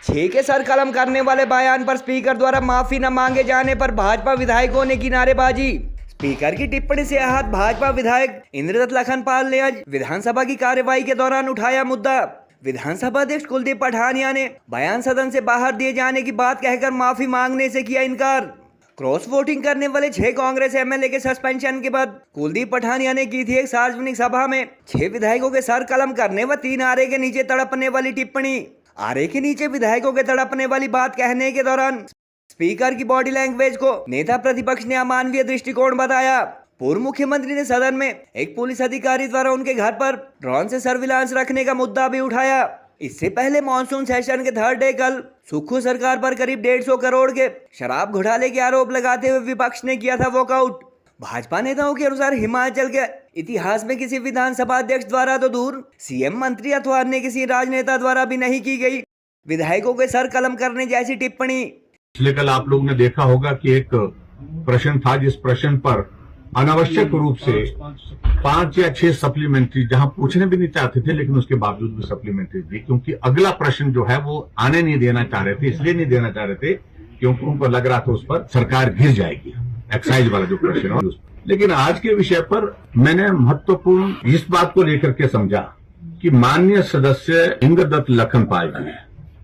6 के सर कलम करने वाले बयान पर स्पीकर द्वारा माफी न मांगे जाने पर भाजपा विधायकों ने की नारेबाजी। स्पीकर की टिप्पणी से आहत भाजपा विधायक इंद्रदत्त लखनपाल ने आज विधानसभा की कार्यवाही के दौरान उठाया मुद्दा। विधानसभा अध्यक्ष कुलदीप पठानिया ने बयान सदन से बाहर दिए जाने की बात कहकर माफी मांगने से किया इनकार। क्रॉस वोटिंग करने वाले 6 कांग्रेस एमएलए के सस्पेंशन के बाद कुलदीप पठानिया ने की थी एक सार्वजनिक सभा में 6 विधायकों के सर कलम करने व 3 आरे के नीचे तड़पने वाली टिप्पणी। आरे के नीचे विधायकों के तड़पने वाली बात कहने के दौरान स्पीकर की बॉडी लैंग्वेज को नेता प्रतिपक्ष ने अमानवीय दृष्टिकोण बताया। पूर्व मुख्यमंत्री ने सदन में एक पुलिस अधिकारी द्वारा उनके घर पर ड्रोन से सर्विलांस रखने का मुद्दा भी उठाया। इससे पहले मॉनसून सेशन के थर्ड डे कल सुक्खू सरकार पर करीब 150 करोड़ के शराब घोटाले के आरोप लगाते हुए विपक्ष ने किया था वॉकआउट। भाजपा नेताओं के अनुसार हिमाचल के इतिहास में किसी विधानसभा अध्यक्ष द्वारा तो दूर सीएम, मंत्री अथवा अन्य किसी राजनेता द्वारा भी नहीं की गई विधायकों के सर कलम करने जैसी टिप्पणी। पिछले कल आप लोग ने देखा होगा कि एक प्रश्न था जिस प्रश्न पर अनावश्यक रूप से 5 या 6 सप्लीमेंट्री, जहां पूछने भी नहीं चाहते थे लेकिन उसके बावजूद भी सप्लीमेंट्री दी, क्योंकि अगला प्रश्न जो है वो आने नहीं देना चाह रहे थे। इसलिए नहीं देना चाह रहे थे क्योंकि उनको लग रहा था उस पर सरकार घिर जाएगी, एक्साइज वाला जो प्रश्न है। लेकिन आज के विषय पर मैंने महत्वपूर्ण इस बात को लेकर के समझा कि माननीय सदस्य इंद्रदत्त लखनपाल जी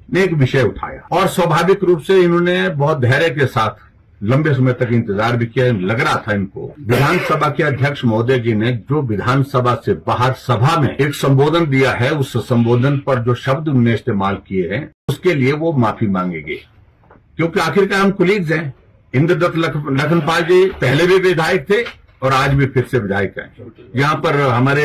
ने एक विषय उठाया और स्वाभाविक रूप से इन्होंने बहुत धैर्य के साथ लंबे समय तक इंतजार भी किया। लग रहा था इनको विधानसभा के अध्यक्ष महोदय जी ने जो विधानसभा से बाहर सभा में एक संबोधन दिया है, उस संबोधन पर जो शब्द उन्होंने इस्तेमाल किए हैं उसके लिए वो माफी मांगेंगे, क्योंकि आखिरकार हम कुलीग्स हैं। इंद्रदत्त लखनपाल जी पहले भी विधायक थे और आज भी फिर से विधायक हैं। यहाँ पर हमारे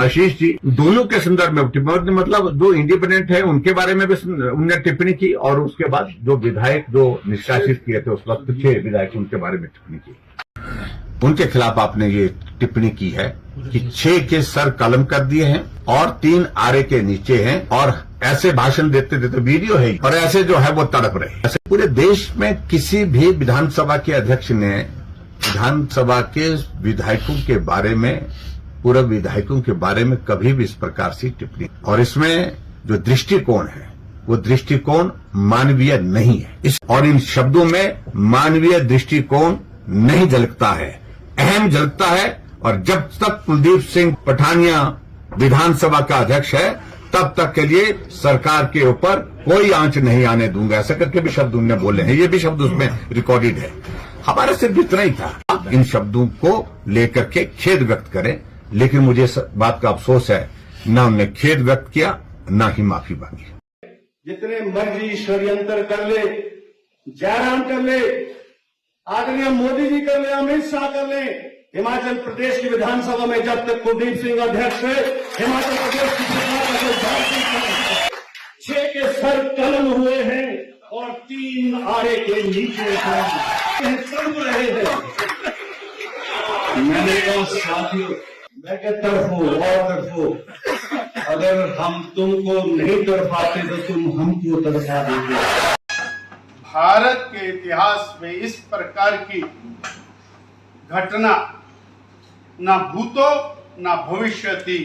आशीष जी दोनों के संदर्भ में मतलब जो इंडिपेंडेंट है उनके बारे में भी उन्होंने टिप्पणी की और उसके बाद जो विधायक जो निष्कासित किए थे उस वक्त 6 विधायक उनके बारे में टिप्पणी की। उनके खिलाफ आपने ये टिप्पणी की है कि 6 के सर कलम कर दिए हैं और 3 आरे के नीचे हैं और ऐसे भाषण देते देते वीडियो है और ऐसे जो है वो तड़प रहे। ऐसे पूरे देश में किसी भी विधानसभा के अध्यक्ष ने विधानसभा के विधायकों के बारे में, पूर्व विधायकों के बारे में कभी भी इस प्रकार से टिप्पणी, और इसमें जो दृष्टिकोण है वो दृष्टिकोण मानवीय नहीं है। और इन शब्दों में मानवीय दृष्टिकोण नहीं झलकता है, अहम झलकता है। और जब तक कुलदीप सिंह पठानिया विधानसभा का अध्यक्ष है तब तक के लिए सरकार के ऊपर कोई आंच नहीं आने दूंगा, ऐसा करके भी शब्द उन्होंने बोले हैं। ये भी शब्द उसमें रिकॉर्डेड है। हमारा सिर्फ इतना ही था इन शब्दों को लेकर के खेद व्यक्त करें, लेकिन मुझे इस बात का अफसोस है न उन्होंने खेद व्यक्त किया न ही माफी मांगी। जितने मर्जी षड्यंत्र कर ले, जयराम कर ले, आदरणीय मोदी जी कर ले, अमित शाह कर ले, हिमाचल प्रदेश की विधानसभा में जब तक कुलदीप सिंह अध्यक्ष है हिमाचल प्रदेश की सरकार 6 के सर कलम हुए हैं और 3 आरे के नीचे तड़प रहे हैं। मैंने कहा साथियों, मैं क्या तड़फो और तड़फो, अगर हम तुमको नहीं तड़पाते तो तुम हमको तड़पा देते। भारत के इतिहास में इस प्रकार की घटना ना भूतो ना भविष्य थी।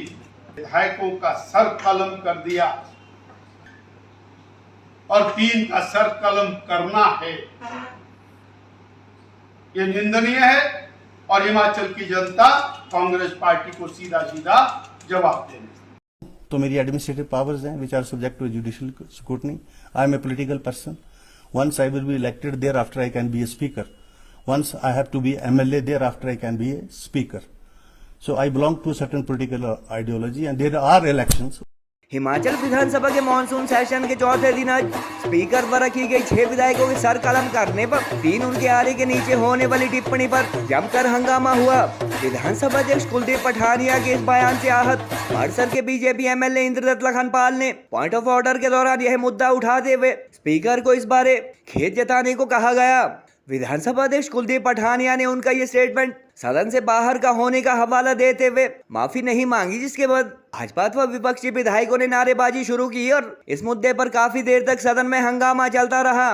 विधायकों का सर कलम कर दिया और 3 का सर कलम करना है, ये निंदनीय है और हिमाचल की जनता कांग्रेस पार्टी को सीधा सीधा जवाब देने। तो मेरी एडमिनिस्ट्रेटिव पावर्स हैं which are subject to judicial scrutiny. I am a political person. Once I will be elected, thereafter I can be a speaker. Once I have to be MLA, thereafter I can be a speaker. So I belong to a certain political ideology and there are elections. Himachal विधानसभा के monsoon session के चौथे दिन आज speaker द्वारा की गई 6 विधायकों के सर कलम करने पर 3 उनके आरे के नीचे होने वाली टिप्पणी पर जमकर हंगामा हुआ। विधानसभा अध्यक्ष कुलदीप पठानिया के इस बयान से आहत हड़सर के बीजेपी एमएलए इंद्रदत्त लखनपाल ने पॉइंट ऑफ ऑर्डर के दौरान यह मुद्दा उठाते हुए स्पीकर को इस बारे खेद जताने को कहा गया। विधानसभा अध्यक्ष कुलदीप पठानिया ने उनका ये स्टेटमेंट सदन से बाहर का होने का हवाला देते हुए माफी नहीं मांगी, जिसके बाद भाजपा व विपक्षी विधायकों ने नारेबाजी शुरू की और इस मुद्दे पर काफी देर तक सदन में हंगामा चलता रहा।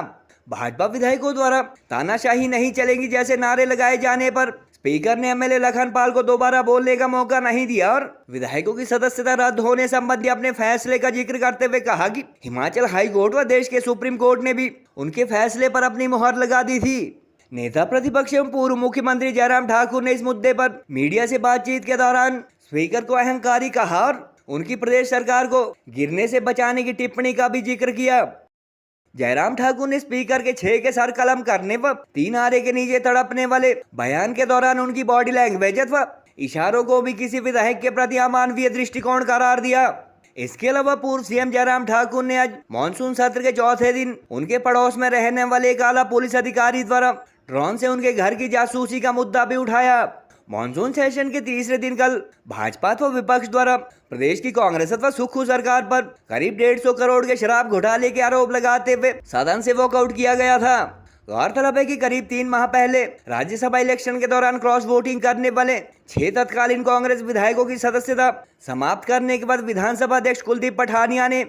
भाजपा विधायकों द्वारा तानाशाही नहीं चलेगी जैसे नारे लगाए जाने पर स्पीकर ने एमएलए लखन पाल को दोबारा बोलने का मौका नहीं दिया और विधायकों की सदस्यता रद्द होने संबंधी अपने फैसले का जिक्र करते हुए कहा कि हिमाचल हाई कोर्ट व देश के सुप्रीम कोर्ट ने भी उनके फैसले पर अपनी मुहर लगा दी थी। नेता प्रतिपक्ष एवं पूर्व मुख्यमंत्री जयराम ठाकुर ने इस मुद्दे पर मीडिया से बातचीत के दौरान स्पीकर को अहंकारी कहा और उनकी प्रदेश सरकार को गिरने से बचाने की टिप्पणी का भी जिक्र किया। जयराम ठाकुर ने स्पीकर के 6 के सर कलम करने व 3 आरे के नीचे तड़पने वाले बयान के दौरान उनकी बॉडी लैंग्वेज व इशारों को भी किसी विधायक के प्रति अमानवीय दृष्टिकोण करार दिया। इसके अलावा पूर्व सीएम जयराम ठाकुर ने आज मानसून सत्र के चौथे दिन उनके पड़ोस में रहने वाले एक आला पुलिस अधिकारी द्वारा ड्रोन से उनके घर की जासूसी का मुद्दा भी उठाया। मॉनसून सेशन के तीसरे दिन कल भाजपा व विपक्ष द्वारा प्रदेश की कांग्रेस व सुक्खू सरकार पर करीब 150 करोड़ के शराब घोटाले के आरोप लगाते हुए सदन से वॉकआउट किया गया था। गौरतलब है कि करीब 3 माह पहले राज्यसभा इलेक्शन के दौरान क्रॉस वोटिंग करने वाले 6 तत्कालीन कांग्रेस विधायकों की सदस्यता समाप्त करने के बाद विधानसभा अध्यक्ष कुलदीप पठानिया ने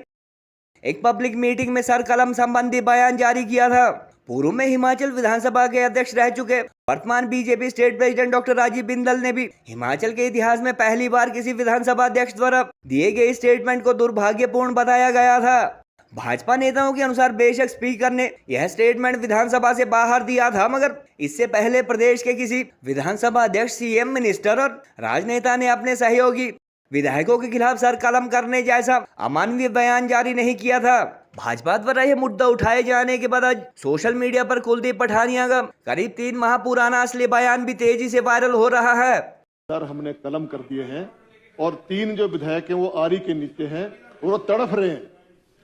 एक पब्लिक मीटिंग में सर कलम संबंधी बयान जारी किया था। पूर्व में हिमाचल विधानसभा के अध्यक्ष रह चुके वर्तमान BJP state president doctor Rajiv Bindal ने भी हिमाचल के इतिहास में पहली बार किसी विधानसभा अध्यक्ष द्वारा दिए गए स्टेटमेंट को दुर्भाग्यपूर्ण बताया गया था। भाजपा नेताओं के अनुसार बेशक स्पीकर ने यह स्टेटमेंट विधानसभा से बाहर दिया था, मगर इससे पहले प्रदेश के किसी विधानसभा अध्यक्ष, सीएम, मिनिस्टर और राजनेता ने अपने सहयोगी विधायकों के खिलाफ सर कलम करने जैसा अमानवीय बयान जारी नहीं किया था। भाजपा द्वारा यह मुद्दा उठाए जाने के बाद आज सोशल मीडिया पर कुलदीप पठानिया का करीब 3 माह पुराना असली बयान भी तेजी से वायरल हो रहा है। सर, हमने कलम कर दिए हैं और 3 जो विधायक हैं वो आरी के नीचे हैं और वो तड़फ रहे हैं,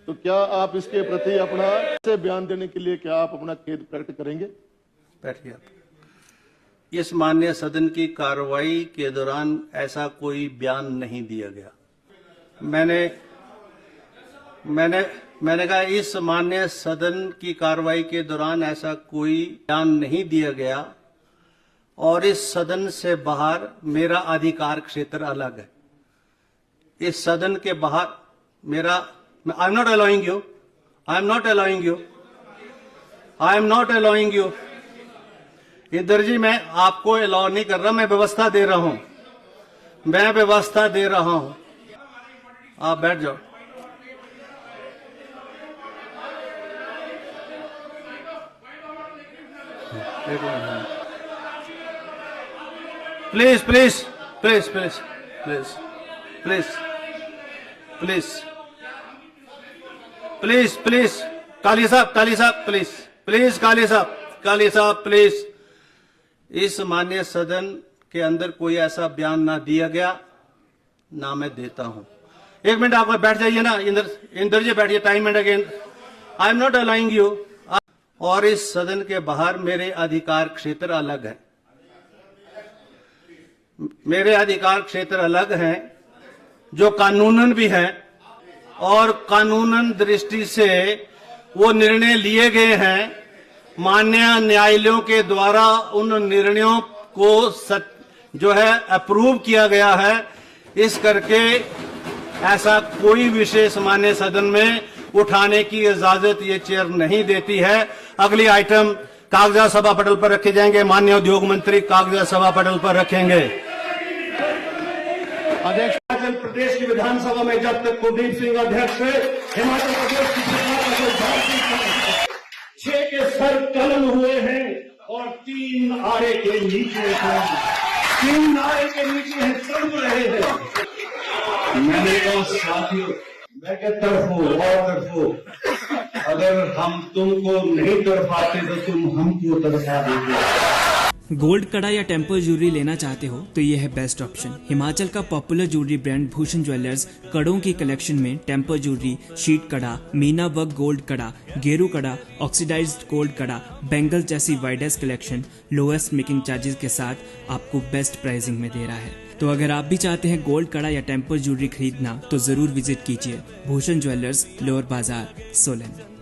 तो क्या आप इसके प्रति अपना से बयान देने के लिए क्या आप अपना खेद प्रकट करेंगे? बैठिए आप। इस माननीय सदन की कार्रवाई के दौरान ऐसा कोई बयान नहीं दिया गया। मैंने कहा इस माननीय सदन की कार्रवाई के दौरान ऐसा कोई बयान नहीं दिया गया और इस सदन से बाहर मेरा अधिकार क्षेत्र अलग है। इस सदन के बाहर मेरा I am not allowing you Inder ji, मैं आपको अलाउ नहीं कर रहा, मैं व्यवस्था दे रहा हूं। आप बैठ जाओ। प्लीज काली साहब प्लीज। इस माननीय सदन के अंदर कोई ऐसा बयान ना दिया गया, ना मैं देता हूं। 1 मिनट आप बैठ जाइए ना, इंदर जी बैठिए। Time and again I am not allowing you. और इस सदन के बाहर मेरे अधिकार क्षेत्र अलग है। मेरे अधिकार क्षेत्र अलग हैं जो कानूनन भी हैं और कानूनन दृष्टि से वो निर्णय लिए गए हैं। माननीय न्यायालयों के द्वारा उन निर्णयों को जो है अप्रूव किया गया है। इस करके ऐसा कोई विशेष माननीय सदन में उठाने की इजाजत ये चेयर नहीं देती है। अगली आइटम कागजात सभा पटल पर रखे जाएंगे। माननीय उद्योग मंत्री कागजात सभा पटल पर रखेंगे। अध्यक्ष, हिमाचल प्रदेश की विधानसभा में जब तक कुलदीप सिंह अध्यक्ष है, हिमाचल प्रदेश की सरकार 6 के सर कलम हुए हैं और 3 आरे के नीचे हैं। 3 आरे के नीचे हैं, तड़प रहे हैं। मैंने कहा साथियों, मैं क्या तड़फो, अगर हम तुमको नहीं तड़पाते तो तुम हमको तड़पा देते। गोल्ड कड़ा या टेम्पर ज्वेलरी लेना चाहते हो तो ये है बेस्ट ऑप्शन। हिमाचल का popular jewellery brand Bhushan jewellers कड़ों की कलेक्शन में टेम्पर ज्वेलरी, शीट कड़ा, मीना वर्क गोल्ड कड़ा, गेरू कड़ा, ऑक्सीडाइज्ड गोल्ड कड़ा, बैंगल जैसी widest collection lowest making charges के साथ आपको बेस्ट प्राइसिंग में दे रहा है। तो अगर आप भी चाहते हैं गोल्ड कड़ा या टेम्पर ज्वेलरी खरीदना तो जरूर विजिट कीजिए भूषण ज्वेलर्स, लोअर बाजार, सोलन।